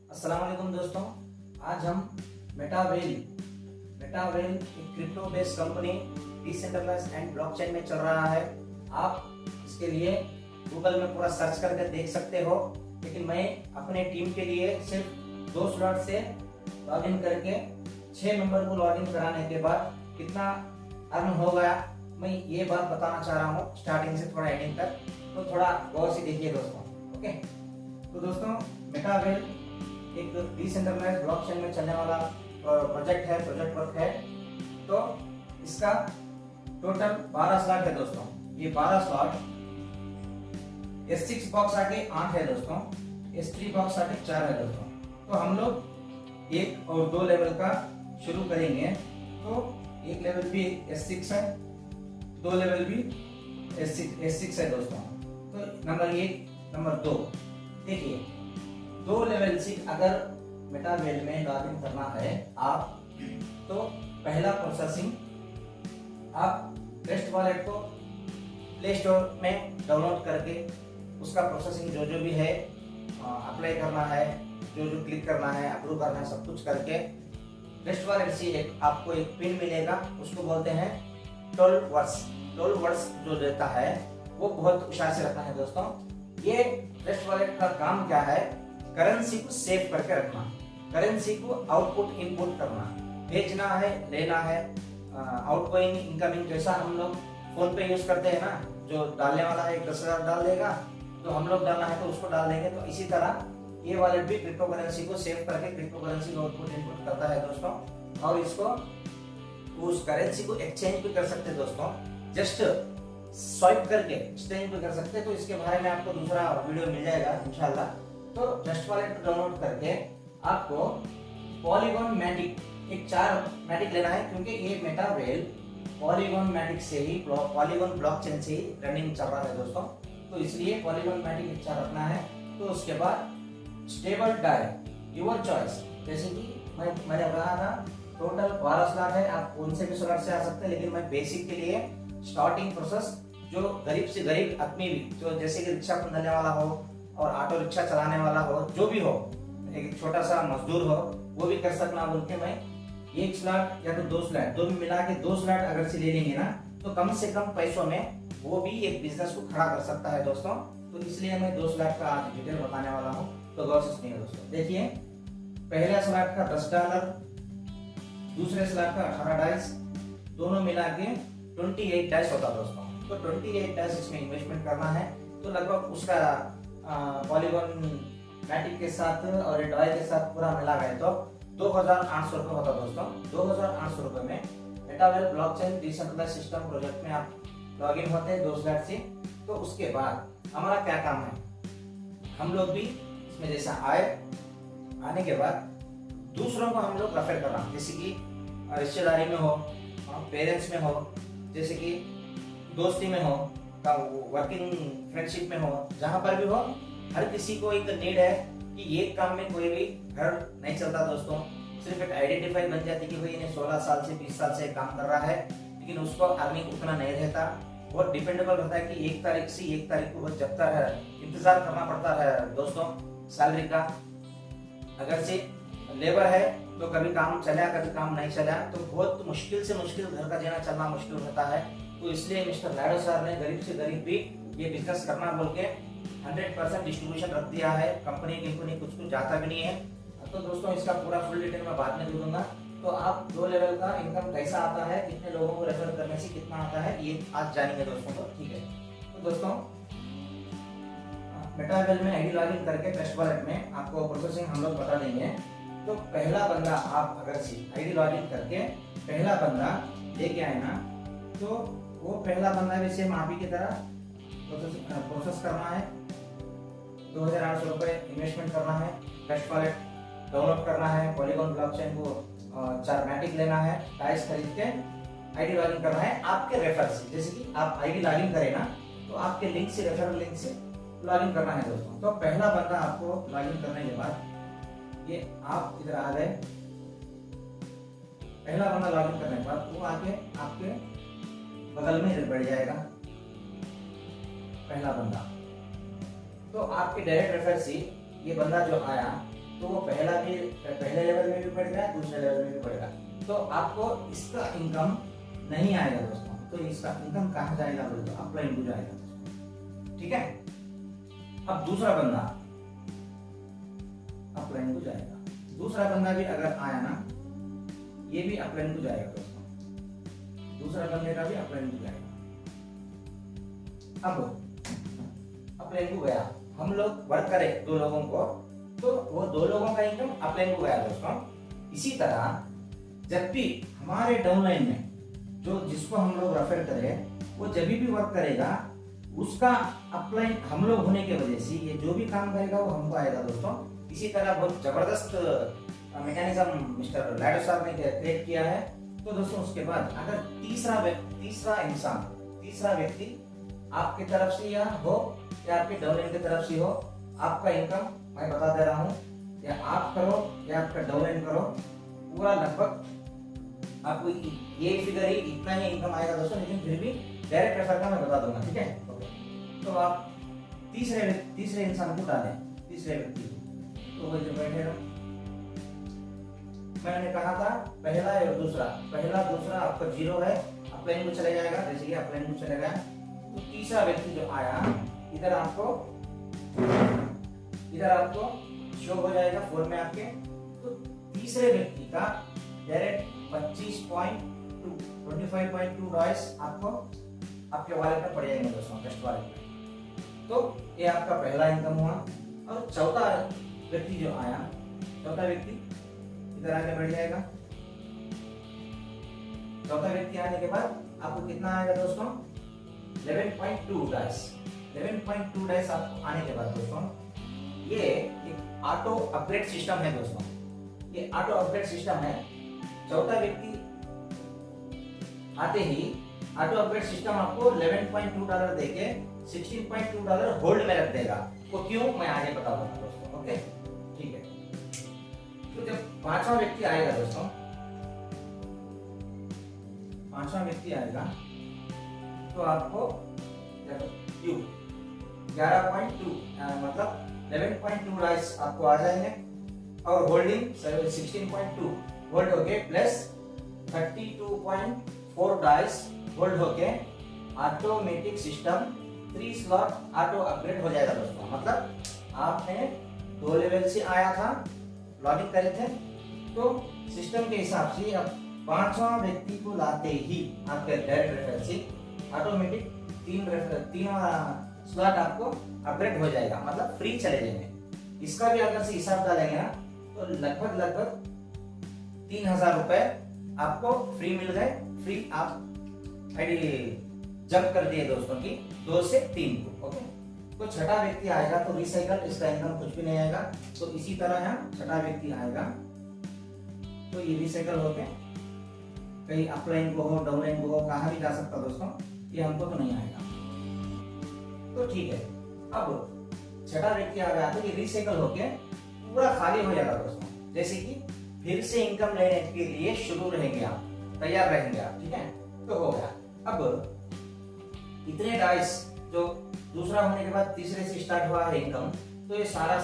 अस्सलाम वालेकुम दोस्तों। आज हम मेटावेल एक crypto based company decentralised and blockchain में चल रहा है। आप इसके लिए गूगल में पूरा सर्च करके देख सकते हो, लेकिन मैं अपने टीम के लिए सिर्फ 2 स्लॉट से लॉगिन करके 6 मेंबर को लॉगिन कराने के बाद कितना अर्न हो गया, मैं ये बात बताना चाह रहा हूँ स्टार्टिंग से थोड़ा एंडिंग तक। तो थोड़ा गौर से देखिए दोस्तों। ओके, तो दोस्तों मेटावेल एक डिसेंट्रलाइज्ड ब्लॉकचेन में चलने वाला प्रोजेक्ट वर्क है। तो इसका टोटल 12 स्लॉट है दोस्तों। ये 12 स्लॉट S6 बॉक्स आके 8 है दोस्तों, S3 बॉक्स आके 4 है दोस्तों। तो हम लोग 1 और 2 लेवल का शुरू करेंगे। तो एक लेवल भी S6 है, 2 लेवल भी S6 है दोस्तों। तो नंबर 1 नंबर 2 देखिए, 2 लेवल से अगर मेटावेल में लॉगिन करना है आप, तो पहला प्रोसेसिंग आप ट्रस्ट वॉलेट को प्ले स्टोर में डाउनलोड करके उसका प्रोसेसिंग जो भी है अप्लाई करना है, जो क्लिक करना है, अप्रूव करना है, सब कुछ करके ट्रस्ट वॉलेट से आपको एक पिन मिलेगा, उसको बोलते हैं 12 वर्ड्स जो देता है वो बहुत होशियार से रखना है दोस्तों। ये ट्रस्ट वॉलेट का काम क्या है? करेंसी को सेव करके रखना, करेंसी को आउटपुट इनपुट करना, भेजना है, लेना है, आउटगोइंग इनकमिंग, जैसा हम लोग फोन पे यूज करते हैं ना, जो डालने वाला है 10,000 डाल देगा, तो हम लोग डालना है तो उसको डाल देंगे। तो इसी तरह ये वॉलेट भी क्रिप्टो करेंसी को सेव करके क्रिप्टो करेंसी को आउटपुट इनपुट करता है दोस्तों। और इसको उस करेंसी को एक्सचेंज भी कर सकते हैं दोस्तों, जस्ट स्वाइप करके एक्सचेंज भी कर सकते हैं। तो इसके बारे में आपको दूसरा वीडियो मिल जाएगा इंशाल्लाह। तो ट्रस्ट वॉलेट डाउनलोड करके आपको पॉलीगॉन मैटिक एक 4 मैटिक लेना है, क्योंकि ये मेटावेल पॉलीगॉन मैटिक से ही, पॉलीगॉन ब्लॉकचेन से ही रनिंग चल रहा है दोस्तों। तो इसलिए पॉलीगॉन मैटिक एक 4 रखना है। तो उसके बाद स्टेबल डाई योर चॉइस, जैसे कि मैंने कहा था टोटल 12 स्लॉट है, आप कौन से भी स्लॉट से आ सकते हैं, लेकिन मैं बेसिक के लिए स्टार्टिंग प्रोसेस जो गरीब से गरीब आदमी भी, जो जैसे कि रिक्शा खोलने वाला हो और ऑटो रिक्शा चलाने वाला हो, जो भी हो, एक छोटा सा मजदूर हो, वो भी कर सकना बोल के मैं 1 स्लॉट या तो 2 स्लॉट, दो में मिला के 2 स्लॉट अगर से ले लेंगे ना, तो कम से कम पैसों में वो भी एक बिजनेस को खड़ा कर सकता है दोस्तों। तो इसलिए मैं 2 स्लॉट का आज डिटेल बताने वाला हूँ। तो गौर से सुनिए दोस्तों। देखिए, पहले स्लॉट का $10, दूसरे स्लॉट का 18 डाइस, दोनों मिला के 28 डाइस होता दोस्तों। तो 28 डाइस इसमें इन्वेस्टमेंट करना है। तो लगभग उसका पॉलीगॉन मैटिक के साथ और डॉय के साथ पूरा मिला गए तो 2,800 रुपये होता दोस्तों। 2,800 रुपये में मेटावेल ब्लॉकचेन डिसेंट्रलाइज्ड सिस्टम प्रोजेक्ट में आप लॉगिन होते हैं 2 स्लॉट से। तो उसके बाद हमारा क्या काम है, हम लोग भी इसमें जैसा आने के बाद दूसरों को हम लोग रेफर करना, जैसे कि रिश्तेदारी में हो, पेरेंट्स में हो, जैसे कि दोस्ती में हो, वर्किंग फ्रेंडशिप में हो, जहां पर भी हो, हर किसी को एक नीड है कि ये काम में कोई भी घर नहीं चलता दोस्तों। सिर्फ एक आइडेंटिफाई बन जाती कि भाई इन्हें 16 साल से 20 साल से काम कर रहा है, लेकिन उसको अर्निंग उतना नहीं रहता। बहुत डिपेंडेबल रहता है कि 1 तारीख से 1 तारीख को बहुत जब तक इंतजार करना पड़ता है दोस्तों सैलरी का। अगर से लेबर है तो कभी काम चला, कभी काम नहीं चला, तो बहुत मुश्किल से मुश्किल घर का जीना चलना मुश्किल रहता है। तो इसलिए मिस्टर लाडो सर ने गरीब से गरीब भी ये बिजनेस करना बोल के 100% डिस्ट्रीब्यूशन रख दिया है। कंपनी कुछ जाता भी नहीं है। तो दोस्तों इसका पूरा फुल डिटेल मैं बाद में दे दूंगा। तो आप 2 लेवल का इनकम कैसा आता है, कितने लोगों को रेफर करने से कितना आता है, ये आज जानेंगे दोस्तों। तो ठीक है, तो दोस्तों मेटावेल में आईडी लॉगिन करके ट्रस्ट वॉलेट में आपको प्रोसेसिंग हम लोग बता देंगे। तो पहला बंदा आप अगर आईडी लॉगिन करके पहला बंदा लेके आए ना, तो वो पहला बंदा भी सेम आप ही की तरह प्रोसेस करना है। 2,800 रुपये इन्वेस्टमेंट करना है, ट्रस्ट वॉलेट डाउनलोड करना है, पॉलीगॉन ब्लॉकचेन को 4 मैटिक लेना है, डाइस खरीद के आईडी लॉगिन करना है आपके रेफर से। जैसे कि आप आईडी लॉगिन करें ना, तो आपके लिंक से, रेफरल लिंक से लॉगिन करना है दोस्तों। तो पहला बंदा आपको लॉगिन करने के बाद ये आप इधर आ गए, पहला बंदा लॉगिन करने के बाद वो आके आपके बगल में इधर बढ़ जाएगा पहला बंदा। तो आपके डायरेक्ट रेफर से ये बंदा जो आया तो वो पहले लेवल में भी पड़ेगा, दूसरे लेवल में भी पड़ेगा। तो आपको इसका इनकम नहीं आएगा दोस्तों। तो इसका इनकम कहाँ जाएगा बोले तो अपलाइन को जाएगा दोस्तों। ठीक है, अब दूसरा बंदा अपलाइन को जाएगा। दूसरा बंदा भी अगर आया ना, ये भी अपलाइन को जाएगा दोस्तों। दूसरा बंदे का भी अपलाइन को जाएगा। अब अपलाइन को गया, हम लोग वर्क करें 2 लोगों को, तो वो 2 लोगों का इनकम अपलाइन को गया दोस्तों। इसी तरह जब भी हमारे डाउनलाइन में जो जिसको हम लोग रेफर करें, वो जब भी वर्क करेगा उसका अपलाइन हम लोग होने की वजह से ये जो भी काम करेगा वो हमको आएगा दोस्तों। इसी तरह बहुत जबरदस्त मैकेनिज्म मिस्टर लैडो साहब ने क्रिएट किया है। तो दोस्तों उसके बाद अगर तीसरा व्यक्ति आपकी तरफ से या हो या आपके डाउनलाइन की तरफ से हो, आपका इनकम मैं बता दे रहा हूँ, या आप करो या आपका डाउनलाइन करो, पूरा लगभग आपको ये फिगर ही इतना ही इनकम आएगा दोस्तों। लेकिन फिर भी डायरेक्ट रेफर का मैं बता दूंगा, ठीक है। तो आप तीसरे इंसान को डालें, तीसरे व्यक्ति को, तो वो जो बैठे रहो। मैंने कहा था पहला और दूसरा, पहला दूसरा आपका 0 है, अपलाइन को चले जाएगा, जैसे कि अपलाइन को चले गया। तो तीसरा व्यक्ति जो आया, इधर आपको शो हो जाएगा फोन में आपके। तो तीसरे व्यक्ति का डायरेक्ट 25.2 डॉलर्स आपको आपके वॉलेट में पड़ जाएंगे दोस्तों, टेस्ट वॉलेट में। तो ये आपका पहला इनकम हुआ। और चौथा व्यक्ति जो आया, चौथा व्यक्ति इधर आके बैठ जाएगा। चौथा व्यक्ति आने के बाद आपको कितना आएगा दोस्तों? 11.2 डॉलर्स। 11.2 डॉलर्स आपको आने के बाद दोस्तों, ये एक ऑटो अपग्रेड सिस्टम है दोस्तों। ये ऑटो अपग्रेड सिस्टम है। चौथा व्यक्ति आते ही ऑटो अपग्रेड सिस्टम आपको 11.2 डॉलर देके 16.2 डॉलर होल्ड में रख देगा। तो क्यों, मैं आगे बताऊंगा दोस्तों। ओके, ठीक है। तो जब पांचवा व्यक्ति आएगा दोस्तों, पांचवा व्यक्ति आएगा तो आपको 11.2 मतलब 11.2 डॉलर्स आपको आ जाएंगे। और होल्डिंग 16.2 होल्ड होके प्लस 32.4 डॉलर्स होल्ड होके automatic system 3 slot auto upgrade हो जाएगा दोस्तों। मतलब आपने 2 लेवल से आया था, लॉगिन करे थे, तो सिस्टम के हिसाब से अब पांचवा व्यक्ति को लाते ही आपके डायरेक्ट रेफर से ऑटोमेटिक 3 स्लॉट आपको अपग्रेड हो जाएगा, मतलब फ्री चले जाएंगे। इसका भी अगर से हिसाब डालेंगे ना, तो लगभग 3000 रुपए आपको फ्री मिल गए। फ्री आप जंप कर दिए दोस्तों की 2 से 3 को। ओके, तो छठा व्यक्ति आएगा तो रिसाइकल, इसका इनकम कुछ भी नहीं आएगा। तो इसी तरह यहाँ छठा व्यक्ति आएगा तो ये रिसाइकल होके कहीं अपलाइन को हो, डाउनलाइन को हो, कहाँ भी जा सकता दोस्तों। ये हमको तो नहीं आएगा। तो ठीक है, अब छठा व्यक्ति आ गया तो ये रिसाइकल होके पूरा खाली हो जाएगा दोस्तों। जैसे कि फिर से इनकम लेने के लिए शुरू रहेंगे आप, तैयार रहेंगे आप, ठीक है। तो हो गया। अब इतने डाइस जो दूसरा होने के बाद तीसरे से स्टार्ट हुआ है इनकम, तो ये सारा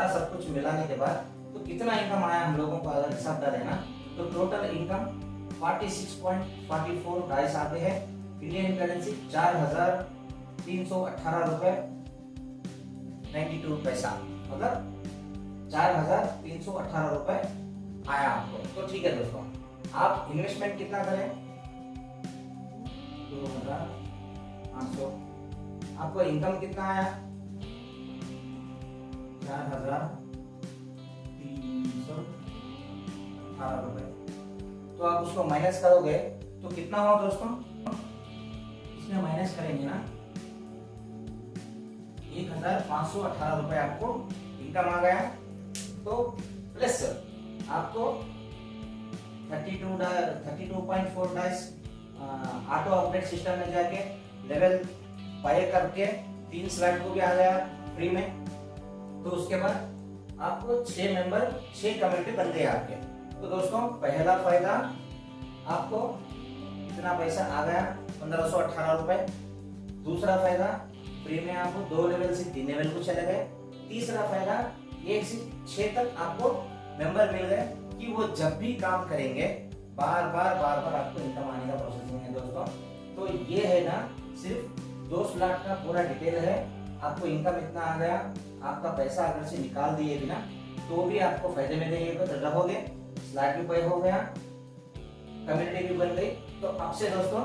सब कुछ मिलाने के बाद तो कितना इनकम आया हम लोगों को अगर हिसाब डालें ना, तो टोटल इनकम 46.44 डाइस आते हैं। इंडियन करेंसी 4318 रुपए 92 पैसा, मतलब 4318 रुपए आया आपको। तो ठीक है दोस्तों, आप इन्वेस्टमेंट कितना करें? 2500। आपको इनकम कितना आया? 4318 रुपए। तो आप उसको माइनस करोगे तो कितना हुआ दोस्तों? इसमें माइनस करेंगे ना, 1518 रुपए आपको इनकम आ गया। तो प्लस आपको 32.4 डाइस ऑटो अपडेट सिस्टम में जाके लेवल बाय करके 3 स्लॉट को भी आ गया फ्री में। तो उसके बाद आपको 6 मेंबर 6 कम्युनिटी बन गए आपके। तो दोस्तों पहला फायदा आपको इतना पैसा आ गया 1518 रुपए। दूसरा फायदा फ्री में आपको 2 लेवल से 3 लेवल को चले गए। तीसरा फायदा 1 से 6 तक आपको मेंबर मिल गए कि वो जब भी काम करेंगे बार बार आपको इनकम आने का प्रोसेसिंग है दोस्तों। तो ये है ना सिर्फ 2 स्लॉट का पूरा डिटेल है। आपको इनकम इतना आ गया, आपका पैसा अगर से निकाल दिए बिना तो भी आपको फायदे में रहोगे। स्लॉट भी पे हो गया, कम्युनिटी भी बन गई। तो अब से दोस्तों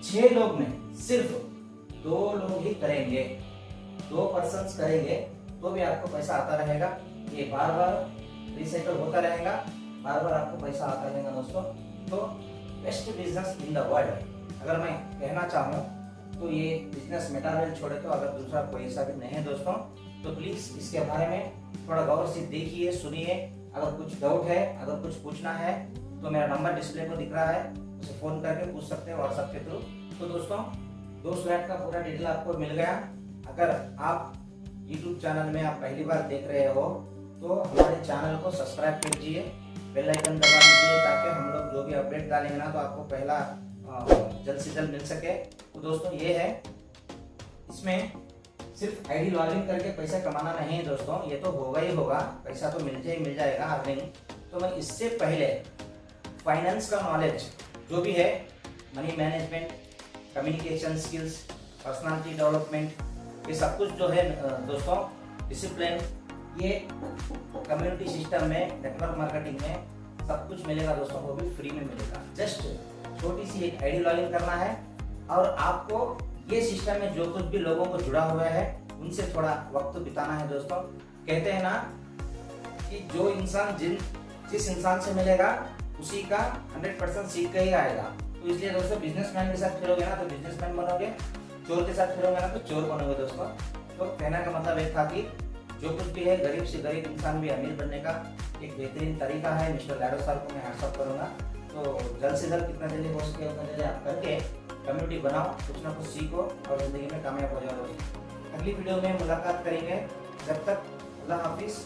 6 लोग में सिर्फ 2 लोग ही करेंगे, 2 पर्सन्स करेंगे तो भी आपको पैसा आता रहेगा। ये बार बार रिसाइकल होता रहेगा, बार बार आपको पैसा आता रहेगा दोस्तों। तो best business in the world अगर मैं कहना चाहूँ तो ये बिजनेस मेटावेल छोड़े तो अगर दूसरा कोई ऐसा भी नहीं है दोस्तों, तो प्लीज इसके बारे में थोड़ा गौर से देखिए, सुनिए। अगर कुछ डाउट है, अगर कुछ पूछना है तो मेरा नंबर डिस्प्ले पर दिख रहा है, उसे फोन करके पूछ सकते हैं व्हाट्सएप के थ्रू। तो दोस्तों 2 स्लॉट का पूरा डिटेल आपको मिल गया। अगर आप YouTube चैनल में आप पहली बार देख रहे हो तो हमारे चैनल को सब्सक्राइब कीजिए, बेल आइकन दबा दीजिए ताकि हम लोग जो भी अपडेट डालेंगे ना तो आपको पहला जल्द से जल्द मिल सके। तो दोस्तों ये है, इसमें सिर्फ आईडी लॉगिन करके पैसा कमाना नहीं है दोस्तों, ये तो होगा ही होगा, पैसा तो मिल जाएगा अर्निंग। तो मैं इससे पहले फाइनेंस का नॉलेज जो भी है, money management, communication skills, personality development, ये सब कुछ जो है दोस्तों, डिसिप्लिन, ये कम्युनिटी सिस्टम में, नेटवर्क मार्केटिंग में सब कुछ मिलेगा दोस्तों, वो भी फ्री में मिलेगा। जस्ट छोटी सी एक आईडी लॉगिन करना है और आपको ये सिस्टम में जो कुछ भी लोगों को जुड़ा हुआ है उनसे थोड़ा वक्त बिताना है दोस्तों। कहते हैं ना कि जो इंसान जिस इंसान से मिलेगा उसी का 100% सीख के ही आएगा। तो इसलिए दोस्तों बिजनेसमैन के साथ फिरोगे ना तो बिजनेसमैन बनोगे, चोर के साथ फिरोगे ना तो चोर बनोगे दोस्तों। तो कहने का मतलब ये था कि जो कुछ भी है, गरीब से गरीब इंसान भी अमीर बनने का एक बेहतरीन तरीका है। मिस्टर लैडो सर को मैं हैट्स करूंगा। तो जल्द से जल्द कितना जल्दी हो सके उतना जल्दी आप करके कम्युनिटी बनाओ, कुछ ना कुछ सीखो और जिंदगी में कामयाब हो जाओ दोस्तों। अगली वीडियो में मुलाकात करेंगे, जब तक अल्लाह हाफिज।